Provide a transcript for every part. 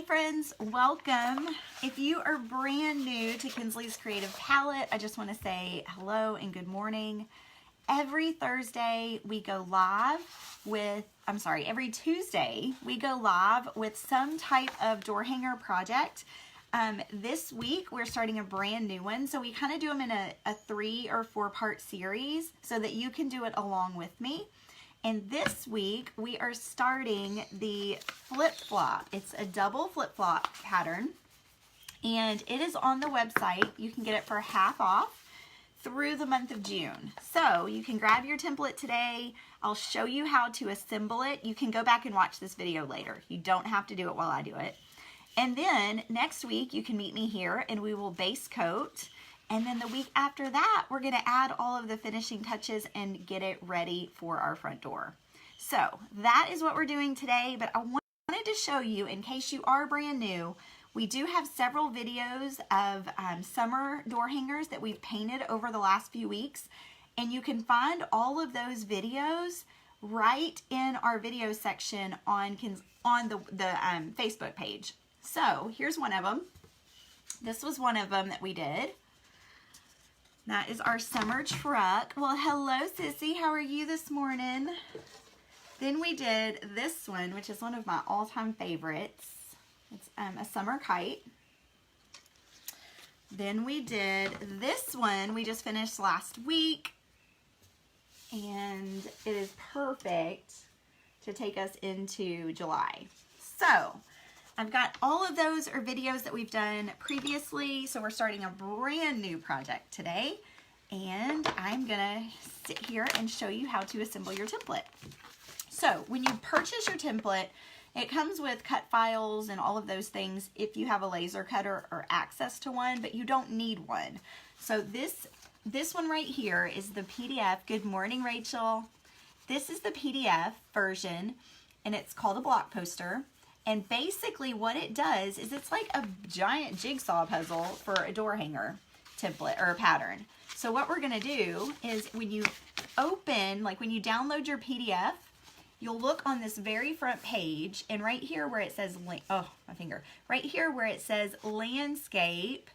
friends, welcome. If you are brand new to Kinsley's Creative Palette, I just want to say hello and good morning. Every Thursday we go live with, every Tuesday we go live with some type of door hanger project. This week we're starting a brand new one, so we kind of do them in a 3 or 4 part series so that you can do it along with me. And this week we are starting the flip-flop. It's a double flip-flop pattern, and it is on the website. You can get it for half off through the month of June. So you can grab your template today. I'll show you how to assemble it. You can go back and watch this video later. You don't have to do it while I do it. And then next week you can meet me here and we will base coat. And then the week after that, we're gonna add all of the finishing touches and get it ready for our front door. So that is what we're doing today, but I wanted to show you, in case you are brand new, we do have several videos of summer door hangers that we've painted over the last few weeks, and you can find all of those videos right in our video section on the Facebook page. So here's one of them. This was one of them that we did. That is our summer truck. Well, hello, Sissy. How are you this morning? Then we did this one, which is one of my all-time favorites. It's a summer kite. Then we did this one we just finished last week. And it is perfect to take us into July. So I've got all of those are videos that we've done previously, so we're starting a brand new project today, and I'm gonna sit here and show you how to assemble your template. So when you purchase your template, it comes with cut files and all of those things if you have a laser cutter or access to one, but you don't need one. So this one right here is the PDF. Good morning, Rachel. This is the PDF version, and it's called a block poster. And basically what it does is it's like a giant jigsaw puzzle for a door hanger template or a pattern. So what we're gonna do is when you open, like when you download your PDF, you'll look on this very front page, and right here where it says, right here where it says landscape,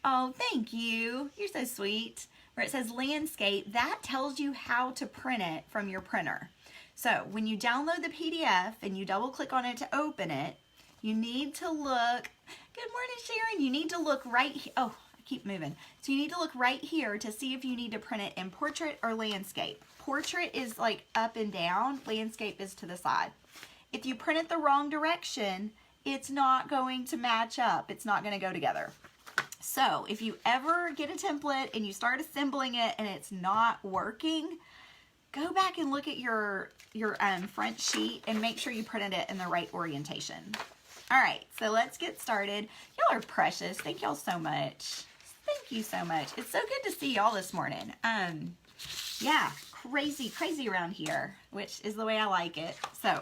oh, thank you, you're so sweet, where it says landscape, that tells you how to print it from your printer. So when you download the PDF and you double click on it to open it, you need to look, good morning, Sharon, you need to look right here, oh, I keep moving. So you need to look right here to see if you need to print it in portrait or landscape. Portrait is like up and down, landscape is to the side. If you print it the wrong direction, it's not going to match up. It's not going to go together. So if you ever get a template and you start assembling it and it's not working, go back and look at your front sheet and make sure you printed it in the right orientation. All right, so let's get started. Y'all are precious. Thank y'all so much. Thank you so much. It's so good to see y'all this morning. Yeah, crazy around here, which is the way I like it. So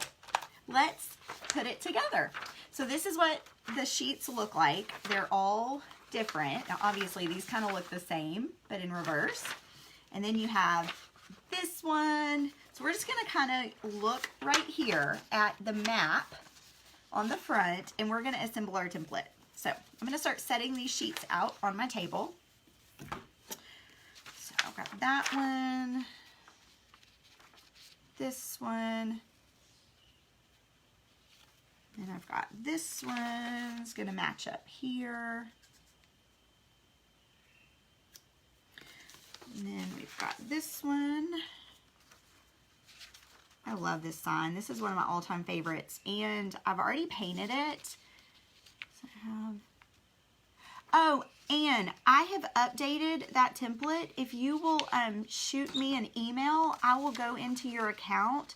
let's put it together. So this is what the sheets look like. They're all different. Now, obviously, these kind of look the same, but in reverse. And then you have this one. So we're just gonna kind of look right here at the map on the front, and we're gonna assemble our template. So I'm gonna start setting these sheets out on my table. So I'll grab that one, this one, and I've got this one. It's gonna match up here. And then we've got this one. I love this sign. This is one of my all-time favorites, and I've already painted it. So I have, oh, and I have updated that template. If you will shoot me an email, I will go into your account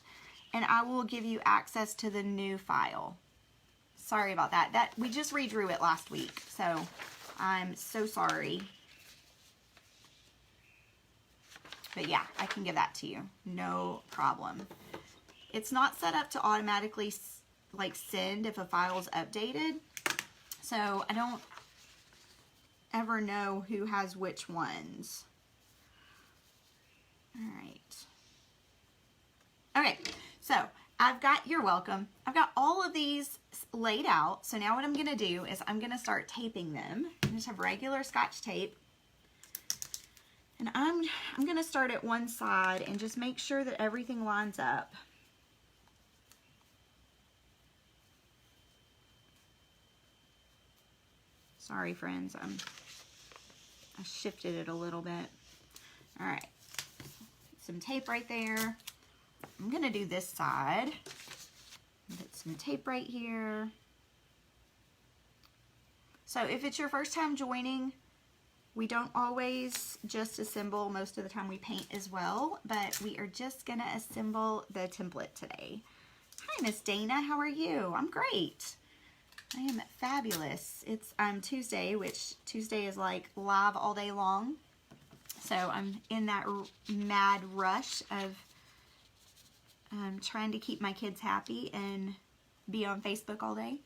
and I will give you access to the new file. Sorry about that. We just redrew it last week, so I'm so sorry. But yeah, I can give that to you, no problem. It's not set up to automatically like send if a file is updated, so I don't ever know who has which ones. All right. Okay, so I've got, you're welcome. I've got all of these laid out. So now what I'm going to do is I'm going to start taping them. I just have regular Scotch tape. And I'm going to start at one side and just make sure that everything lines up. Sorry, friends. I shifted it a little bit. All right. Some tape right there. I'm going to do this side. Put some tape right here. So if it's your first time joining, we don't always just assemble. Most of the time we paint as well, but we are just gonna assemble the template today. Hi, Miss Dana, how are you? I'm great. I am fabulous. It's Tuesday, which Tuesday is like live all day long. So I'm in that mad rush of trying to keep my kids happy and be on Facebook all day.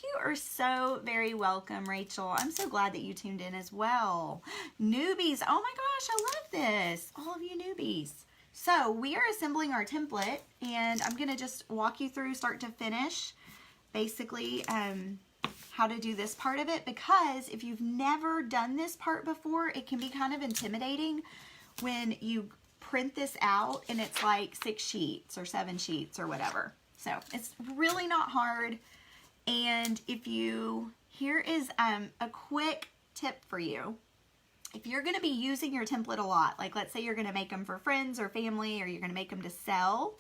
You are so very welcome, Rachel. I'm so glad that you tuned in as well. Newbies, oh my gosh, I love this. All of you newbies. So we are assembling our template, and I'm gonna just walk you through start to finish, basically how to do this part of it, because if you've never done this part before, it can be kind of intimidating when you print this out and it's like 6 sheets or 7 sheets or whatever. So it's really not hard. And here is a quick tip for you. If you're going to be using your template a lot, like let's say you're going to make them for friends or family, or you're going to make them to sell,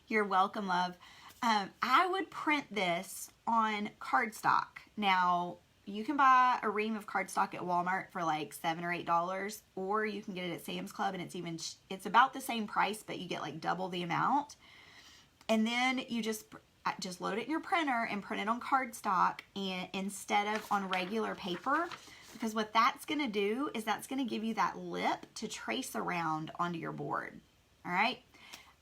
you're welcome, love. I would print this on cardstock. Now, you can buy a ream of cardstock at Walmart for like $7 or $8, or you can get it at Sam's Club, and it's about the same price, but you get like double the amount. And then you just load it in your printer and print it on cardstock and instead of on regular paper, because what that's going to do is that's going to give you that lip to trace around onto your board. All right.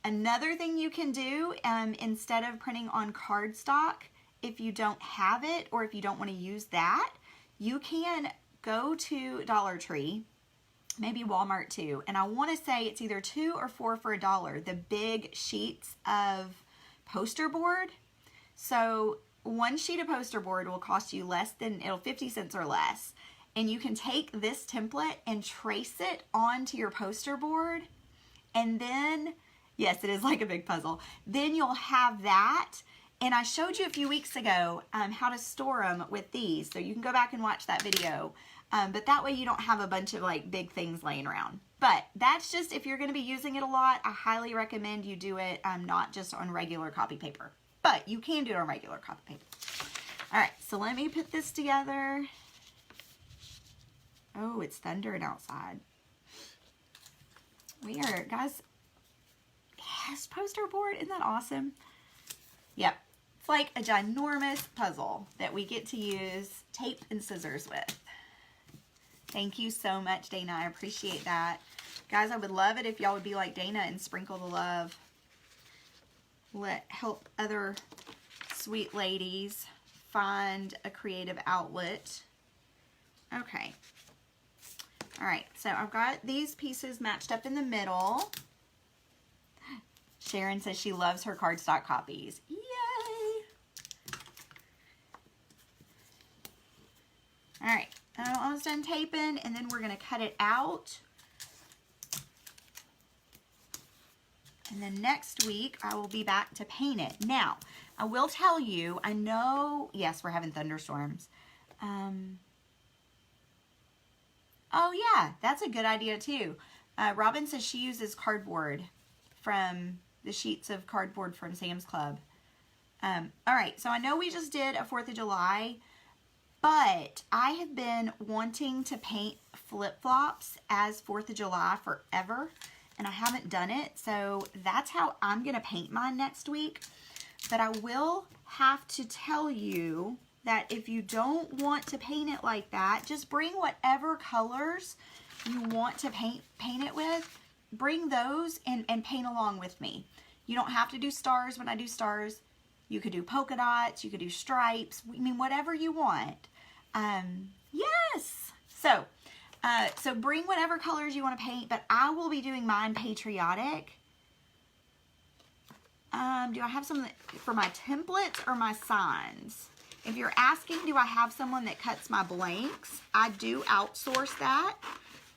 Another thing you can do instead of printing on cardstock, if you don't have it or if you don't want to use that, you can go to Dollar Tree, maybe Walmart too, and I want to say it's either 2 or 4 for $1, the big sheets of poster board. So one sheet of poster board will cost you less than 50 cents or less, and you can take this template and trace it onto your poster board, and then yes, it is like a big puzzle. Then you'll have that, and I showed you a few weeks ago how to store them with these, so you can go back and watch that video, but that way you don't have a bunch of like big things laying around. But that's just if you're going to be using it a lot, I highly recommend you do it not just on regular copy paper, but you can do it on regular copy paper. All right, so let me put this together. Oh, it's thundering outside. We are, guys, yes, poster board, isn't that awesome? Yep, it's like a ginormous puzzle that we get to use tape and scissors with. Thank you so much, Dana. I appreciate that. Guys, I would love it if y'all would be like Dana and sprinkle the love. Help other sweet ladies find a creative outlet. Okay. All right, so I've got these pieces matched up in the middle. Sharon says she loves her cardstock copies. Yay! All right. I'm almost done taping, and then we're going to cut it out. And then next week, I will be back to paint it. Now, I will tell you, I know, yes, we're having thunderstorms. Oh, yeah, that's a good idea, too. Robin says she uses cardboard from the sheets of cardboard from Sam's Club. All right, so I know we just did a 4th of July, but I have been wanting to paint flip-flops as 4th of July forever, and I haven't done it, so that's how I'm going to paint mine next week. But I will have to tell you that if you don't want to paint it like that, just bring whatever colors you want to paint it with. Bring those and paint along with me. You don't have to do stars when I do stars. You could do polka dots, you could do stripes, I mean, whatever you want. Yes. So bring whatever colors you want to paint, but I will be doing mine patriotic. Do I have someone for my templates or my signs? If you're asking, do I have someone that cuts my blanks? I do outsource that,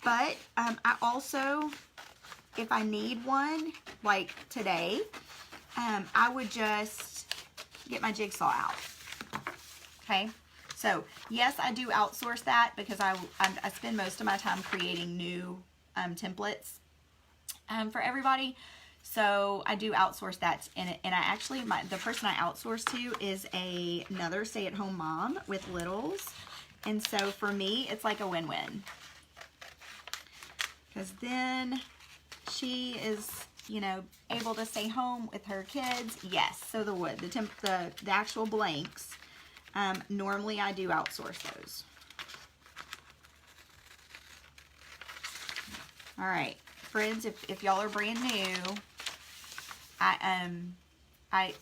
but I also, if I need one, like today, I would just get my jigsaw out. Okay, so yes, I do outsource that because I spend most of my time creating new templates for everybody. So I do outsource that, and I actually, the person I outsource to is another stay-at-home mom with littles, and so for me, it's like a win-win, because then she is, you know, able to stay home with her kids. Yes, so the wood, the actual blanks, normally I do outsource those. All right, friends, if y'all are brand new, I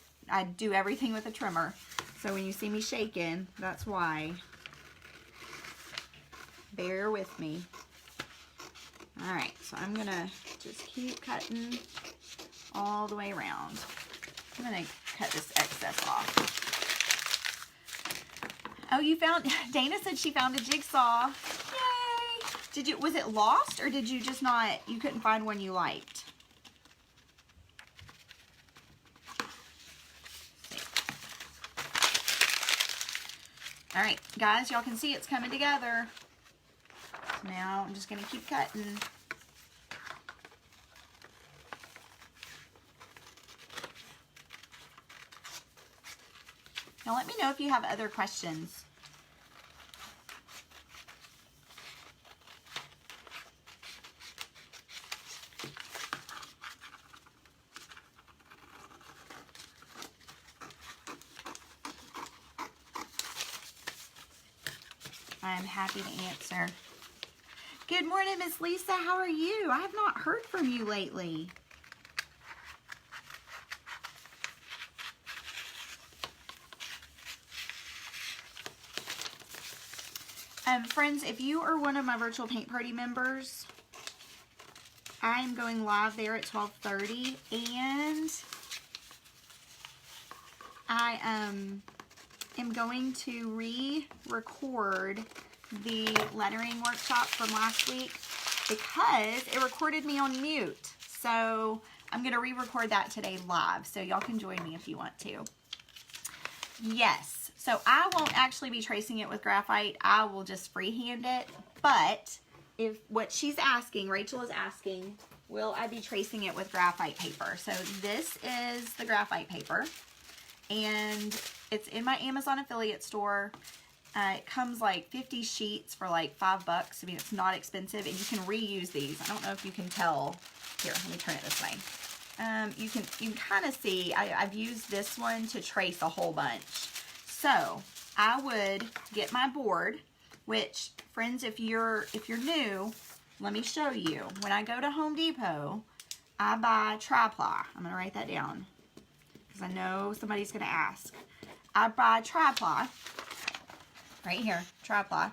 do everything with a trimmer. So when you see me shaking, that's why. Bear with me. All right, so I'm gonna just keep cutting all the way around. I'm gonna cut this excess off. Oh, you found, Dana said she found a jigsaw. Yay! Was it lost, or did you just not, you couldn't find one you liked? All right, guys, y'all can see it's coming together. So now I'm just gonna keep cutting. Now let me know if you have other questions. I'm happy to answer. Good morning, Miss Lisa. How are you? I have not heard from you lately. Friends, if you are one of my virtual paint party members, I am going live there at 12:30, and I am going to re-record the lettering workshop from last week because it recorded me on mute. So I'm going to re-record that today live, so y'all can join me if you want to. Yes, so I won't actually be tracing it with graphite. I will just freehand it, but if what she's asking, Rachel is asking, will I be tracing it with graphite paper? So this is the graphite paper, and it's in my Amazon affiliate store. It comes like 50 sheets for like $5. I mean, it's not expensive, and you can reuse these. I don't know if you can tell. Here, let me turn it this way. You can kind of see, I've used this one to trace a whole bunch. So I would get my board, which, friends, if you're new, let me show you. When I go to Home Depot, I buy tri-ply. I'm going to write that down because I know somebody's going to ask. I buy tri-ply. Right here, tri-ply.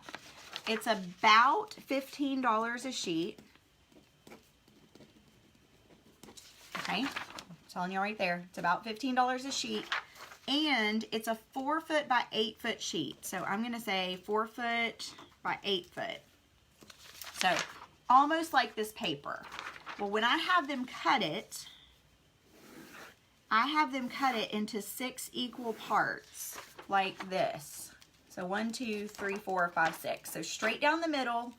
It's about $15 a sheet. Okay, I'm telling you right there, it's about $15 a sheet, and it's a 4 foot by 8 foot sheet. So I'm gonna say 4 foot by 8 foot. So almost like this paper. Well, when I have them cut it, I have them cut it into 6 equal parts like this. So 1, 2, 3, 4, 5, 6. So straight down the middle,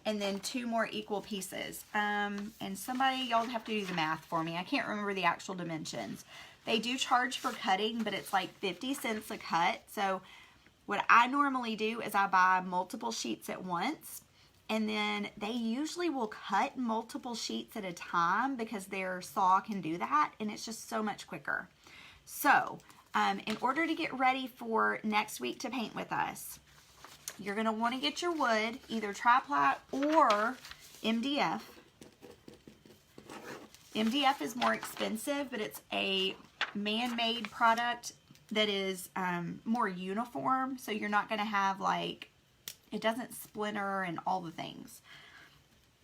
and then 2 more equal pieces. And somebody, y'all have to do the math for me. I can't remember the actual dimensions. They do charge for cutting, but it's like 50 cents a cut. So what I normally do is I buy multiple sheets at once, and then they usually will cut multiple sheets at a time because their saw can do that, and it's just so much quicker. So in order to get ready for next week to paint with us, you're going to want to get your wood, either tri-ply or MDF. MDF is more expensive, but it's a man-made product that is more uniform, so you're not going to have, like, it doesn't splinter and all the things.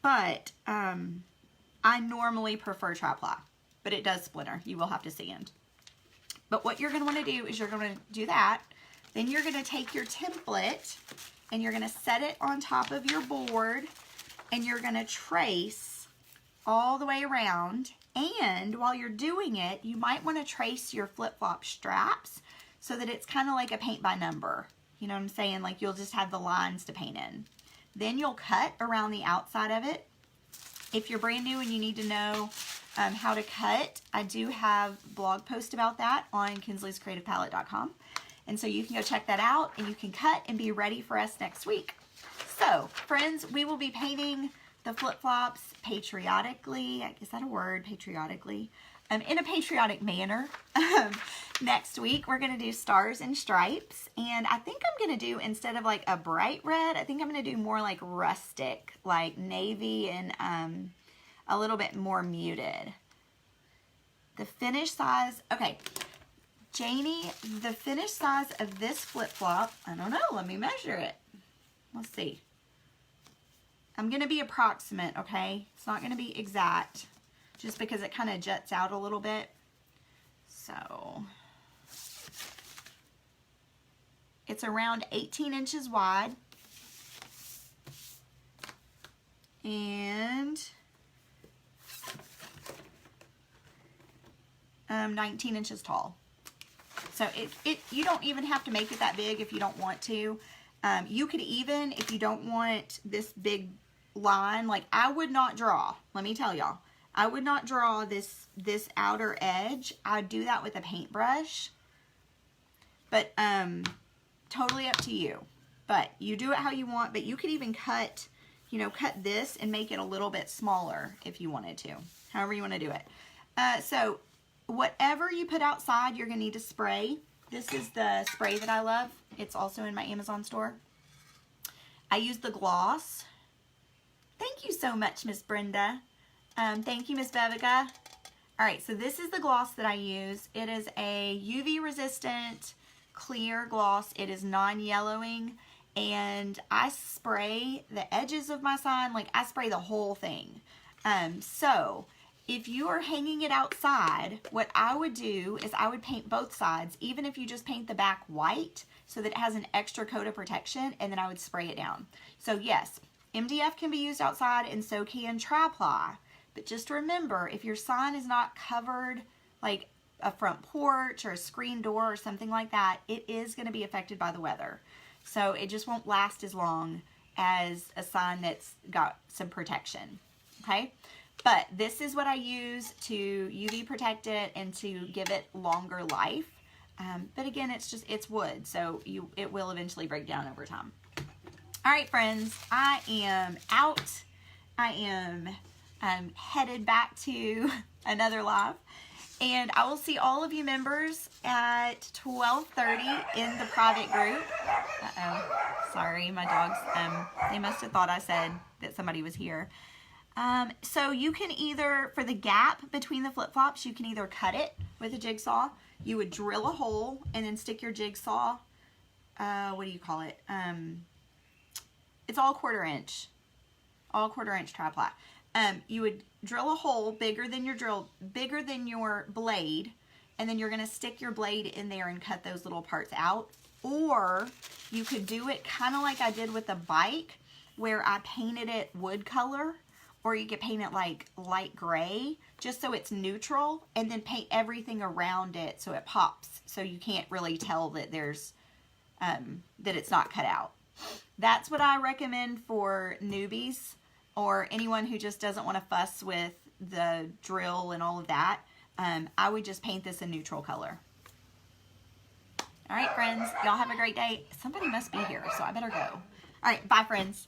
But I normally prefer tri-ply, but it does splinter. You will have to sand. But what you're going to want to do is you're going to do that. Then you're going to take your template and you're going to set it on top of your board and you're going to trace all the way around. And while you're doing it, you might want to trace your flip-flop straps so that it's kind of like a paint by number. You know what I'm saying? Like you'll just have the lines to paint in. Then you'll cut around the outside of it. If you're brand new and you need to know how to cut, I do have a blog post about that on kinsleyscreativepalette.com. And so you can go check that out and you can cut and be ready for us next week. So, friends, we will be painting the flip-flops patriotically. Is that a word? Patriotically. In a patriotic manner. Next week, we're going to do stars and stripes. And I think I'm going to do, instead of like a bright red, I think I'm going to do more like rustic, like navy and a little bit more muted. The finish size, okay. Janie, the finish size of this flip-flop, I don't know, let me measure it. Let's see. I'm going to be approximate, okay? It's not going to be exact, just because it kind of juts out a little bit. So, it's around 18 inches wide. And 19 inches tall. So you don't even have to make it that big if you don't want to. You could even, if you don't want this big line, like I would not draw, let me tell y'all, I would not draw this outer edge. I'd do that with a paintbrush. But totally up to you. But you do it how you want, but you could even cut, you know, cut this and make it a little bit smaller if you wanted to. However you want to do it. So whatever you put outside, you're going to need to spray. This is the spray that I love. It's also in my Amazon store. I use the gloss. Thank you so much, Miss Brenda. Thank you, Miss Bevica. All right, so this is the gloss that I use. It is a UV resistant clear gloss. It is non-yellowing, and I spray the edges of my sign, like I spray the whole thing. So if you are hanging it outside, what I would do is I would paint both sides, even if you just paint the back white so that it has an extra coat of protection, and then I would spray it down. So yes, MDF can be used outside and so can tri-ply. But just remember, if your sign is not covered, like a front porch or a screen door or something like that, it is going to be affected by the weather. So it just won't last as long as a sign that's got some protection. Okay? But this is what I use to UV protect it and to give it longer life. But again, it's wood, so it will eventually break down over time. All right, friends, I am out. I am headed back to another live. And I will see all of you members at 12:30 in the private group. Uh-oh, sorry, my dogs, they must have thought I said that somebody was here. So you can either, for the gap between the flip-flops, you can either cut it with a jigsaw. You would drill a hole and then stick your jigsaw, what do you call it? It's all 1/4 inch. All 1/4 inch tri-ply. You would drill a hole bigger than your blade, and then you're going to stick your blade in there and cut those little parts out. Or you could do it kind of like I did with the bike, where I painted it wood color, or you could paint it like light gray, just so it's neutral, and then paint everything around it so it pops, so you can't really tell that there's that it's not cut out. That's what I recommend for newbies, or anyone who just doesn't want to fuss with the drill and all of that. I would just paint this a neutral color. All right, friends, y'all have a great day. Somebody must be here, so I better go. All right, bye, friends.